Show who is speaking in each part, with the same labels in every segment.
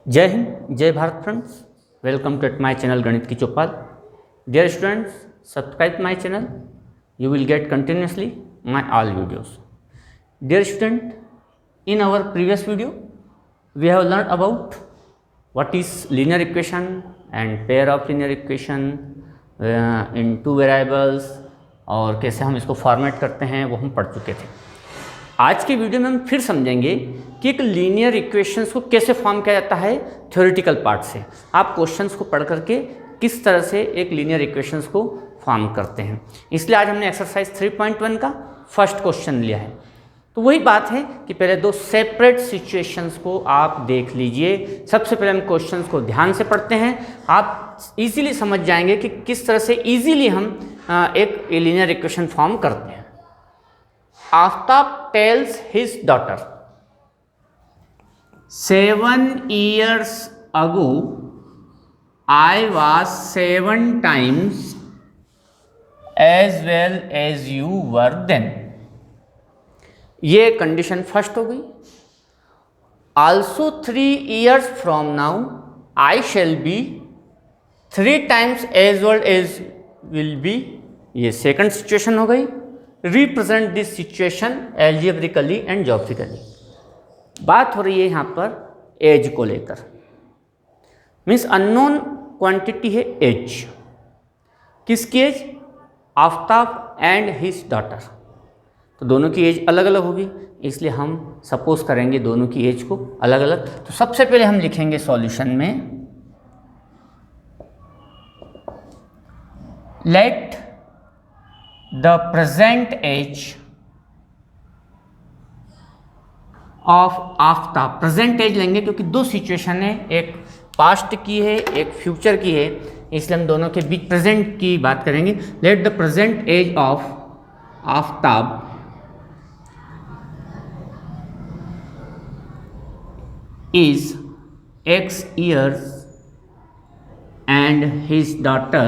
Speaker 1: जय हिंद, जय Bharat friends. Welcome to my channel गणित की चौपाल। Dear students, subscribe my channel, you will get continuously my all videos. Dear student, in our previous video we have learned about what is linear equation and pair of linear equation in two variables और कैसे हम इसको format करते हैं वो हम पढ़ चुके थे। आज के वीडियो में हम फिर समझेंगे कि एक लीनियर इक्वेशंस को कैसे फॉर्म किया जाता है थ्योरेटिकल पार्ट से। आप क्वेश्चंस को पढ़ करके किस तरह से एक लीनियर इक्वेशंस को फॉर्म करते हैं। इसलिए आज हमने एक्सरसाइज 3.1 का फर्स्ट क्वेश्चन लिया है। तो वही बात है कि पहले दो सेपरेट सिचुएशंस को आप देख लीजिए। सबसे पहले हम क्वेश्चंस को ध्यान से पढ़ते हैं, आप इजीली समझ जाएंगे कि किस तरह से इजीली हम एक लीनियर इक्वेशन फॉर्म करते हैं। Aftab tales his daughter 7 years ago I was 7 times as well as you were then। ये कंडीशन फर्स्ट हो गई। Also 3 years from now I shall be 3 times as old as will be। ये second situation हो गई। Represent this situation algebraically and geometrically. बात हो रही है यहाँ पर एज को लेकर, मीन्स अननोन क्वांटिटी है एज। किसकी age? Aftab and his daughter. तो दोनों की एज अलग अलग होगी, इसलिए हम सपोज करेंगे दोनों की एज को अलग अलग। तो सबसे पहले हम लिखेंगे सॉल्यूशन में, let the present age of Aftab. Present age लेंगे क्योंकि दो सिचुएशन है, एक पास्ट की है एक फ्यूचर की है, इसलिए हम दोनों के बीच प्रेजेंट की बात करेंगे। Let the present age of Aftab is X years and his daughter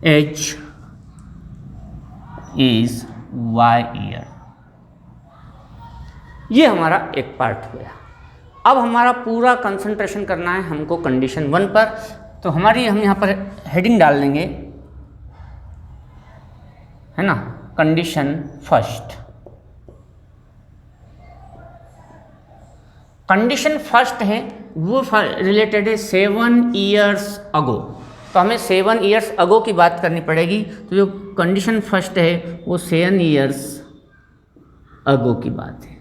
Speaker 1: age is Y year। ये हमारा एक पार्ट हुआ। अब हमारा पूरा कंसंट्रेशन करना है हमको कंडीशन 1 पर। तो हमारी हम यहाँ पर हेडिंग डाल देंगे, है ना, कंडीशन फर्स्ट। कंडीशन फर्स्ट है वो रिलेटेड है 7 years ago। तो हमें 7 years ago की बात करनी पड़ेगी। तो जो कंडीशन फर्स्ट है वो 7 years ago की बात है।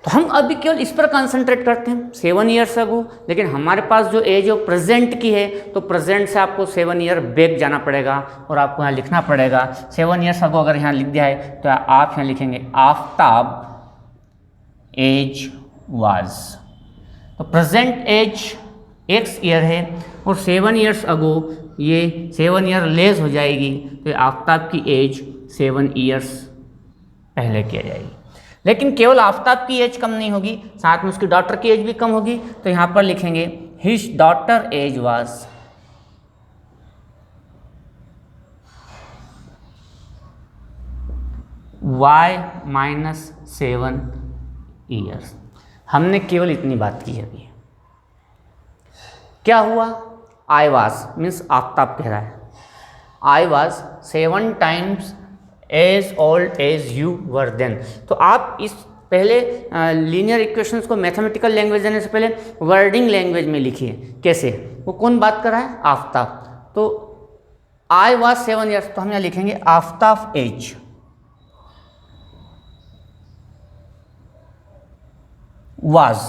Speaker 1: तो हम अभी केवल इस पर कंसंट्रेट करते हैं 7 years ago, लेकिन हमारे पास जो एज है प्रेजेंट की है, तो प्रेजेंट से आपको 7 year बैक जाना पड़ेगा और आपको यहाँ लिखना पड़ेगा 7 years ago। अगर यहाँ लिख दिया है तो आप यहाँ लिखेंगे आफ्ताब एज वाज। तो प्रेजेंट एज X ईयर है और 7 years ago ये 7 year लेस हो जाएगी, तो आफ्ताब की एज 7 years पहले की आ जाएगी। लेकिन केवल आफ्ताब की एज कम नहीं होगी, साथ में उसकी डॉटर की एज भी कम होगी। तो यहाँ पर लिखेंगे his daughter age was Y - 7 years। हमने केवल इतनी बात की है अभी। क्या हुआ? आई वाज मीन्स आफ्ताब कह रहा है I was 7 times as old as you were then. तो आप इस पहले लीनियर इक्वेशंस को मैथमेटिकल लैंग्वेज देने से पहले वर्डिंग लैंग्वेज में लिखिए। कैसे? वो कौन बात कर रहा है? आफ्ताब। तो आई वाज 7 years, तो हम यहाँ लिखेंगे Aftab age was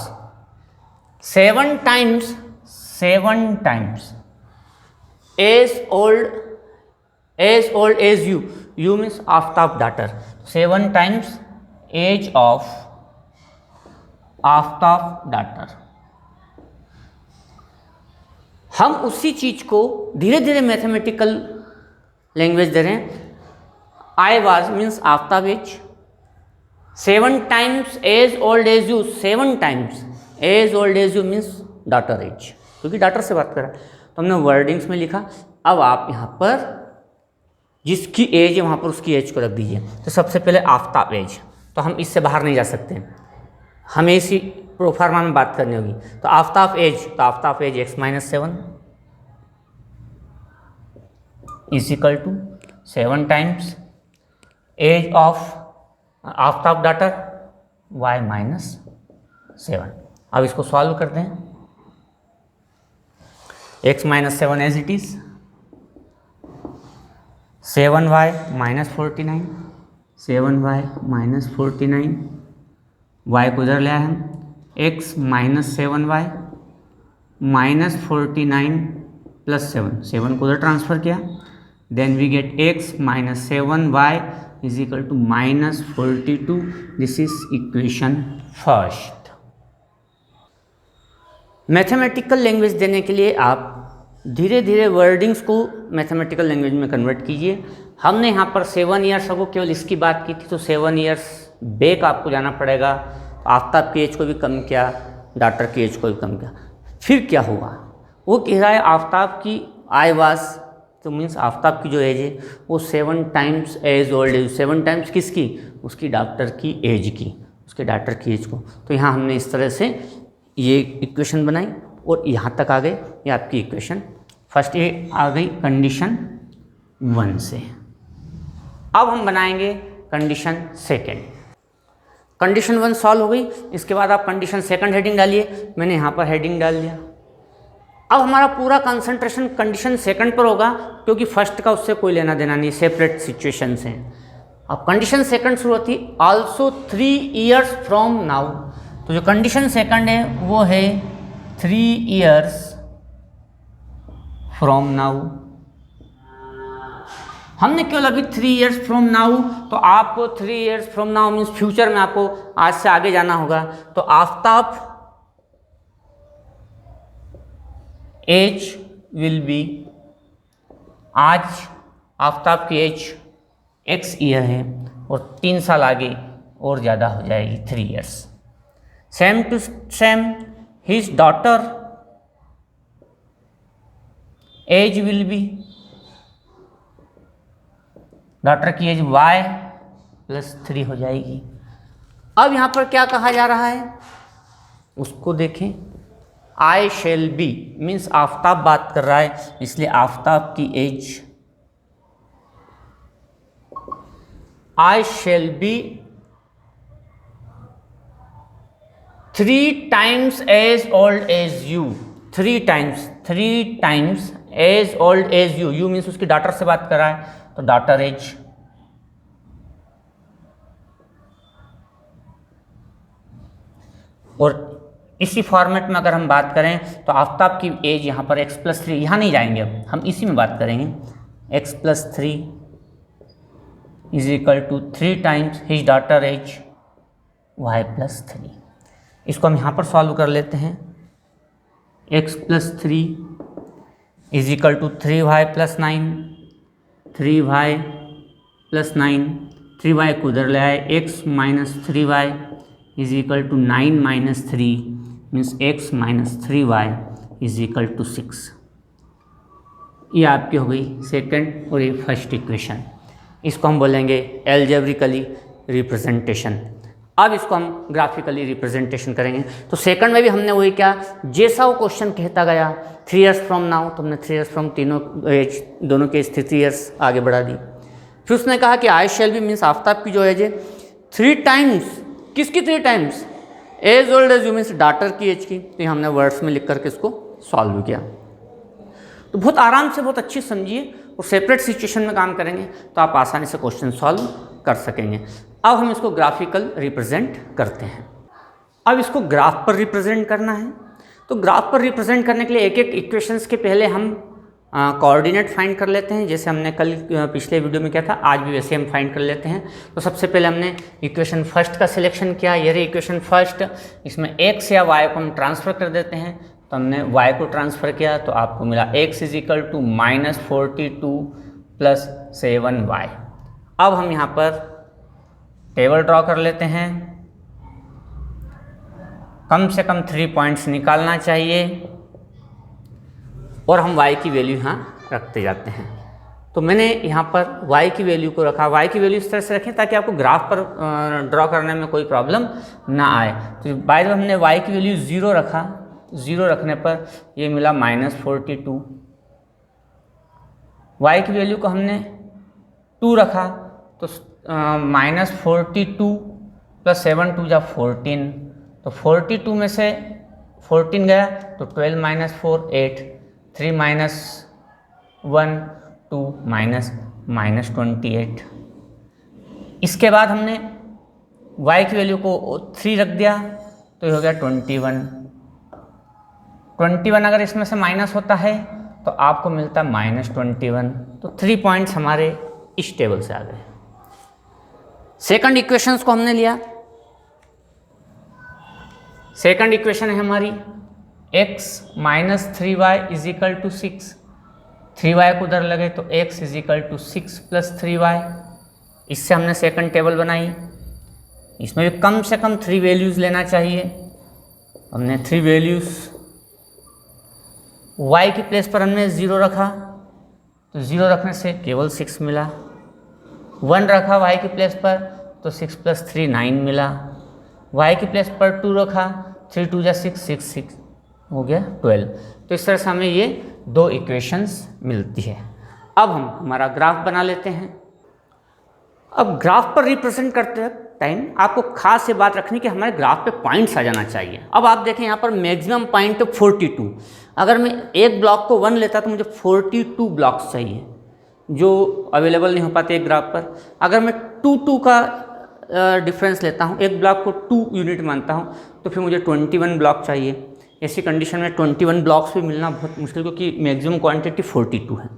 Speaker 1: 7 times as old as you। You means Aftab daughter। 7 times age of Aftab daughter। हम उसी चीज को धीरे धीरे मैथमेटिकल लैंग्वेज दे रहे हैं। I was means Aftab age 7 times as old as you। 7 times as old as you means daughter age, क्योंकि डॉटर से बात कर रहा है। तो हमने वर्डिंग्स में लिखा। अब आप यहाँ पर जिसकी एज है वहाँ पर उसकी एज को रख दीजिए। तो सबसे पहले आफ्ताब एज तो हम इससे बाहर नहीं जा सकते, हमें इसी प्रोफार्मा में बात करनी होगी। तो आफ्ताब एज, तो Aftab age x-7 is equal to 7 times age of Aftab daughter y-7। अब इसको सॉल्व करते हैं। x-7 as it is 7y-49, 7y-49, y को उधर ले आए हम, x-7y -49 + 7 को उधर ट्रांसफर किया, then we get x-7y is equal to -42। This is equation first. Mathematical language देने के लिए आप धीरे धीरे वर्डिंग्स को मैथमेटिकल लैंग्वेज में कन्वर्ट कीजिए। हमने यहाँ पर 7 ईयर्स अगो केवल इसकी बात की थी, तो 7 ईयर्स बैक आपको जाना पड़ेगा। आफ्ताब की एज को भी कम किया, डॉटर की एज को भी कम किया। फिर क्या हुआ, वो कह रहा है आफ्ताब की आई वाज, तो मीन्स आफ्ताब की जो एज है वो 7 times as old as, 7 times किसकी, उसकी डॉटर की एज की, उसके डॉटर की एज को। तो यहाँ हमने इस तरह से ये इक्वेशन बनाई और यहाँ तक आ गए। ये आपकी इक्वेशन फर्स्ट ये आ गई कंडीशन 1 से। अब हम बनाएंगे कंडीशन सेकेंड। कंडीशन 1 सॉल्व हो गई, इसके बाद आप कंडीशन सेकंड हेडिंग डालिए। मैंने यहाँ पर हेडिंग डाल दिया। अब हमारा पूरा कंसंट्रेशन कंडीशन सेकंड पर होगा, क्योंकि फर्स्ट का उससे कोई लेना देना नहीं, सेपरेट सिचुएशंस हैं। अब कंडीशन सेकंड शुरू होती आल्सो 3 ईयर्स फ्रॉम नाउ। तो जो कंडीशन सेकंड है वो है 3 ईयर्स फ्रॉम नाउ। हमने केवल अभी 3 ईयर्स फ्रॉम नाउ, तो आपको 3 years from now means future में आपको आज से आगे जाना होगा। तो आफ्ताब एज विल बी, आज आफ्ताब की एज x ईयर है और 3 साल आगे और ज़्यादा हो जाएगी 3 years. Same to same his daughter age will be, daughter की एज y+3 हो जाएगी। अब यहाँ पर क्या कहा जा रहा है उसको देखें। I shall be means Aftab बात कर रहा है, इसलिए आफ्ताब की age I shall be 3 times as old as you. 3 times as old as you. You means उसकी डॉटर से बात कर रहा है, तो डॉटर एज और इसी फॉर्मेट में अगर हम बात करें तो आफ्ताब की एज यहाँ पर x+3, यहाँ नहीं जाएंगे, अब हम इसी में बात करेंगे। x+3 is equal to 3 times his daughter age y+3। इसको हम यहाँ पर सॉल्व कर लेते हैं। x+3 is equal to 3y+9, 3y+9, 3y को उधर ले आए, x-3y is equal to 9 - 3 means x-3y is equal to 6। ये आपकी हो गई सेकंड और ये फर्स्ट इक्वेशन। इसको हम बोलेंगे एल्जेब्रिकली रिप्रेजेंटेशन। अब इसको हम ग्राफिकली रिप्रेजेंटेशन करेंगे। तो सेकंड में भी हमने वही क्या, जैसा वो क्वेश्चन कहता गया 3 ईयर्स फ्रॉम नाउ, तो हमने 3 ईयर्स फ्रॉम तीनों एज, दोनों के एज 3 ईयर्स आगे बढ़ा दी। फिर उसने कहा कि I shall be means Aftab की जो एज है 3 टाइम्स, किसकी 3 times, as old as you means daughter की एज की। तो हमने वर्ड्स में लिख करके इसको सॉल्व किया। तो बहुत आराम से, बहुत अच्छी समझिए और सेपरेट सिचुएशन में काम करेंगे तो आप आसानी से क्वेश्चन सॉल्व कर सकेंगे। अब हम इसको ग्राफिकल रिप्रेजेंट करते हैं। अब इसको ग्राफ पर रिप्रेजेंट करना है। तो ग्राफ पर रिप्रेजेंट करने के लिए एक एक इक्वेशंस के पहले हम कोऑर्डिनेट फाइंड कर लेते हैं, जैसे हमने कल पिछले वीडियो में किया था, आज भी वैसे हम फाइंड कर लेते हैं। तो सबसे पहले हमने इक्वेशन फर्स्ट का सिलेक्शन किया। ये रही इक्वेशन फर्स्ट। इसमें x या y को हम ट्रांसफ़र कर देते हैं। तो हमने y को ट्रांसफ़र किया तो आपको मिला x is equal to -42 + 7y। अब हम यहाँ पर टेबल ड्रॉ कर लेते हैं। कम से कम 3 पॉइंट्स निकालना चाहिए और हम y की वैल्यू यहाँ रखते जाते हैं। तो मैंने यहाँ पर y की वैल्यू को रखा। y की वैल्यू इस तरह से रखें ताकि आपको ग्राफ पर ड्रॉ करने में कोई प्रॉब्लम ना आए। तो बाय द वे हमने y की वैल्यू 0 रखा, 0 रखने पर ये मिला -42। y की वैल्यू को हमने 2 रखा तो -42 + 7 2 = 14। तो 42 में से 14 गया तो 12 - 4 8, 3 - 1 2 -28। इसके बाद हमने y की वैल्यू को 3 रख दिया तो ये हो गया 21। 21 अगर इसमें से माइनस होता है तो आपको मिलता है -21। तो 3 पॉइंट्स हमारे इस टेबल से आ गए। सेकंड इक्वेशंस को हमने लिया। सेकंड इक्वेशन है हमारी x - 3y = 6। 3y को उधर लगे तो x = 6 + 3y। इससे हमने सेकंड टेबल बनाई। इसमें भी कम से कम 3 वैल्यूज़ लेना चाहिए। हमने 3 वैल्यूज़, y की प्लेस पर हमने 0 रखा तो 0 रखने से केवल 6 मिला। 1 रखा y की प्लेस पर तो 6 + 3 9 मिला। y की प्लेस पर 2 रखा, 3 2 = 6, 6 6 हो गया 12। तो इस तरह से हमें ये 2 इक्वेशंस मिलती है। अब हम हमारा ग्राफ बना लेते हैं। अब ग्राफ पर रिप्रेजेंट करते टाइम आपको खास ये बात रखनी कि हमारे ग्राफ पे पॉइंट्स आ जाना चाहिए। अब आप देखें यहाँ पर मैक्सिमम पॉइंट 42। अगर मैं एक ब्लॉक को 1 लेता तो मुझे 42 ब्लॉक्स चाहिए जो अवेलेबल नहीं हो पाते एक ग्राफ पर। अगर मैं 2 का डिफरेंस लेता हूँ, एक ब्लॉक को 2 यूनिट मानता हूँ, तो फिर मुझे 21 ब्लॉक चाहिए। ऐसी कंडीशन में 21 ब्लॉक्स भी मिलना बहुत मुश्किल, क्योंकि मैक्सिमम क्वांटिटी 42 है।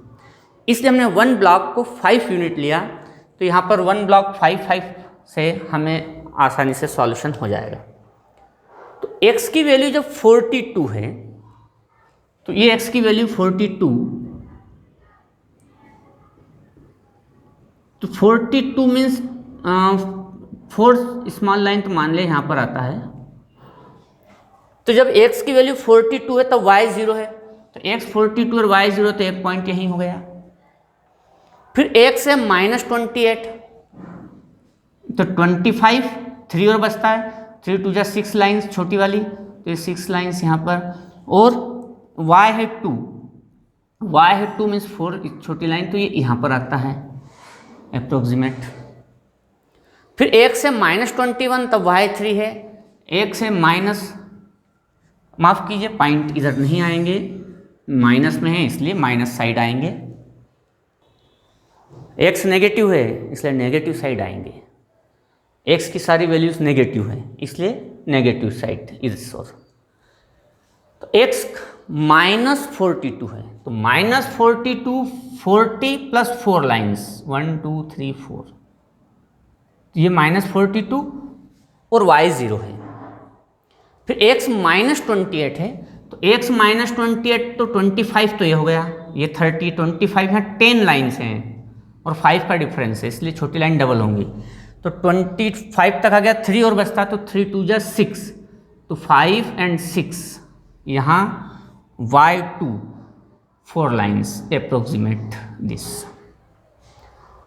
Speaker 1: इसलिए हमने 1 ब्लॉक को 5 यूनिट लिया। तो यहाँ पर 1 ब्लॉक 5 से हमें आसानी से सॉल्यूशन हो जाएगा। तो x की वैल्यू जब 42 है तो ये x की वैल्यू 42, तो 42 मीन्स 4 स्मॉल लाइन तो मान ले यहाँ पर आता है। तो जब x की वैल्यू 42 है तो y 0 है, तो x 42 और y 0, तो एक पॉइंट यहीं हो गया। फिर x है -28 तो 25, 3 और बचता है, 3 2 = 6 लाइन्स छोटी वाली, तो ये 6 लाइन्स यहाँ पर। और y है 2, y है 2 मीन्स 4 छोटी लाइन, तो ये यहाँ पर आता है अप्रोक्सीमेट। फिर x है -21 तब y 3 है, x है माफ़ कीजिए पॉइंट इधर नहीं आएंगे, माइनस में है इसलिए माइनस साइड आएंगे। x नेगेटिव है इसलिए नेगेटिव साइड आएंगे। x की सारी वैल्यूज नेगेटिव है इसलिए नेगेटिव साइड इज ओर। तो x -42 है तो -42 40 + 4 लाइन्स 1 2 3 4, तो ये -42 और y 0 है। फिर x -28 है तो x -28 तो 25 तो ये हो गया, ये 30 25 है, 10 लाइन्स हैं और 5 का डिफरेंस है इसलिए छोटी लाइन डबल होंगी। तो 25 तक आ गया, 3 और बचता तो 3 2 = 6, तो 5 और 6 यहाँ y2 4 लाइन्स अप्रोक्सीमेट दिस।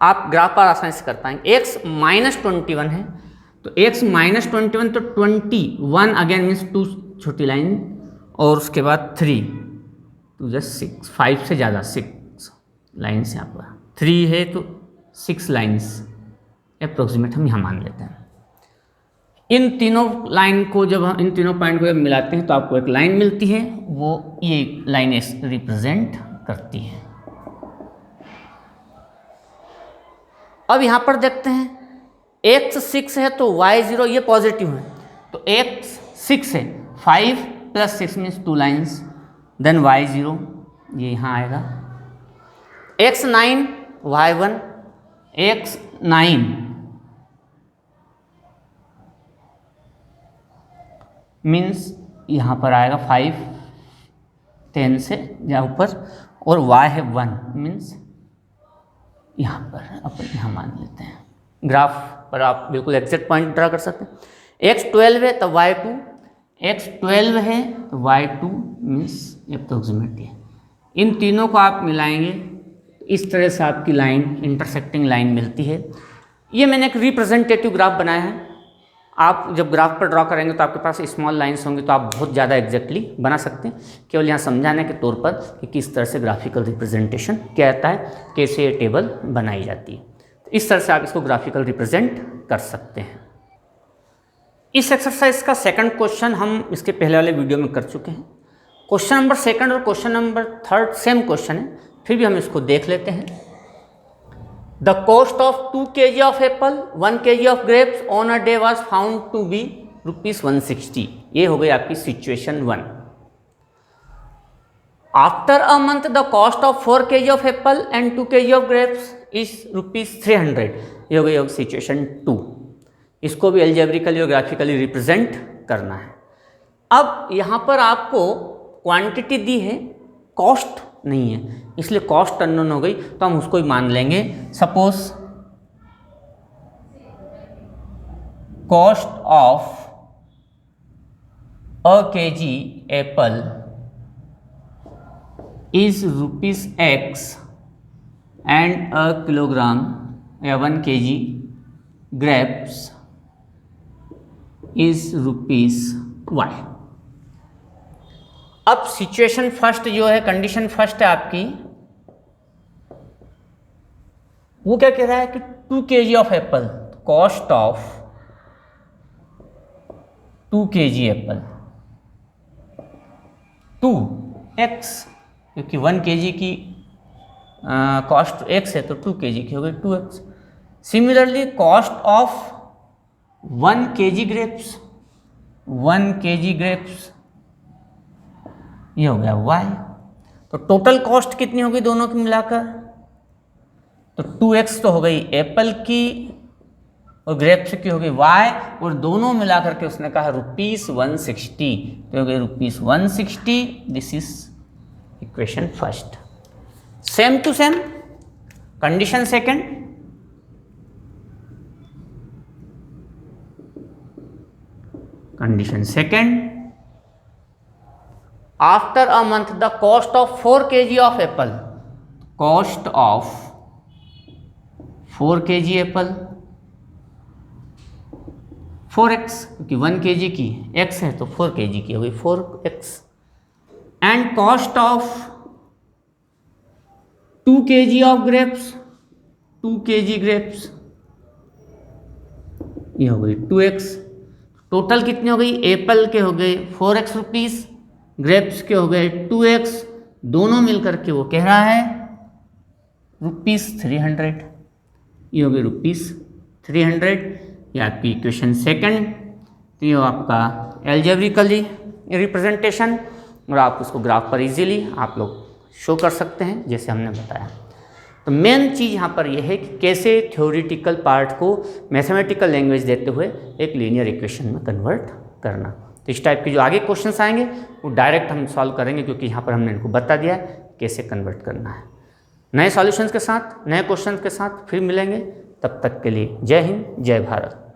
Speaker 1: आप ग्राफ पर आसानी से कर पाएंगे। x -21 है तो x -21 तो 21 अगेन मीन्स 2 छोटी लाइन और उसके बाद 3 2 = 6, 5 से ज़्यादा 6 लाइन्स यहाँ पर, 3 है तो 6 लाइन्स अप्रोक्सीमेट हम यहाँ मान लेते हैं। इन तीनों लाइन को जब हम इन तीनों पॉइंट को जब मिलाते हैं तो आपको एक लाइन मिलती है, वो ये लाइन रिप्रेजेंट करती है। अब यहाँ पर देखते हैं x 6 है तो y 0 ये पॉजिटिव है, तो x 6 है, 5 + 6 मीन्स 2 लाइन्स, देन y 0 ये यहाँ आएगा। x 9 y 1, x 9 मीन्स यहाँ पर आएगा 5 10 से या ऊपर, और y है 1 मीन्स यहाँ पर अपन यहाँ मान लेते हैं। ग्राफ पर आप बिल्कुल एग्जैक्ट पॉइंट ड्रा कर सकते हैं। x 12 है तो y 2, x 12 है तो y 2 मीन्स अप्रोक्सीमेटली। इन तीनों को आप मिलाएंगे तो इस तरह से आपकी लाइन, इंटरसेक्टिंग लाइन मिलती है। ये मैंने एक रिप्रेजेंटेटिव ग्राफ बनाया है। आप जब ग्राफ पर ड्रॉ करेंगे तो आपके पास स्मॉल लाइंस होंगी तो आप बहुत ज़्यादा एग्जैक्टली बना सकते हैं। केवल यहाँ समझाने के तौर पर कि किस तरह से ग्राफिकल रिप्रेजेंटेशन क्या रहता है, कैसे ये टेबल बनाई जाती है। तो इस तरह से आप इसको ग्राफिकल रिप्रेजेंट कर सकते हैं। इस एक्सरसाइज का सेकंड क्वेश्चन हम इसके पहले वाले वीडियो में कर चुके हैं। क्वेश्चन नंबर सेकंड और question number third same question है, फिर भी हम इसको देख लेते हैं। The cost of 2 kg of apple, 1 kg of grapes on a day was found to be ₹160। ये हो गई आपकी situation 1। After a month the cost of 4 kg of apple and 2 kg of grapes is ₹300। ये हो गई situation 2। इसको भी algebraically और ग्राफिकली रिप्रेजेंट करना है। अब यहाँ पर आपको क्वांटिटी दी है, कॉस्ट नहीं है, इसलिए कॉस्ट अननोन हो गई तो हम उसको ही मान लेंगे। Suppose cost of a KG Apple is ₹X and a kilogram या 1 kg grapes इज ₹Y। अब सिचुएशन फर्स्ट जो है, कंडीशन फर्स्ट है आपकी, वो क्या कह रहा है कि 2 kg of apple, cost of 2 kg Apple 2x, क्योंकि 1 kg की कॉस्ट x है तो 2 kg की हो गई 2x। Similarly cost of 1 kg grapes, 1 kg grapes ये हो गया y। तो टोटल कॉस्ट कितनी होगी दोनों की मिलाकर? तो 2x तो हो गई एप्पल की और ग्रेप्स की हो गई y, और दोनों मिलाकर के उसने कहा ₹160, तो हो गई ₹160। This is equation first. Same to same condition second. Condition second, after a month the cost of 4 kg of apple, cost of 4 kg apple 4x, क्योंकि 1 kg की x है तो 4 kg की हो गई 4x, and cost of 2 kg of grapes, 2 kg grapes ये हो गई 2x। टोटल कितनी हो गई? एप्पल के हो गए 4x रुपीस, ग्रेप्स के हो गए 2x, दोनों मिलकर के वो कह रहा है ₹300। ये हो गए ₹300। ये आपकी इक्वेशन सेकंड। तो ये आपका एल्जेब्रिकली रिप्रेजेंटेशन, और आप उसको ग्राफ पर इजीली आप लोग शो कर सकते हैं जैसे हमने बताया। तो मेन चीज़ यहाँ पर यह है कि कैसे थ्योरेटिकल पार्ट को मैथमेटिकल लैंग्वेज देते हुए एक लीनियर इक्वेशन में कन्वर्ट करना। तो इस टाइप के जो आगे क्वेश्चंस आएंगे वो डायरेक्ट हम सॉल्व करेंगे, क्योंकि यहाँ पर हमने इनको बता दिया है कैसे कन्वर्ट करना है। नए सॉल्यूशंस के साथ, नए क्वेश्चंस के साथ फिर मिलेंगे। तब तक के लिए जय हिंद, जय भारत।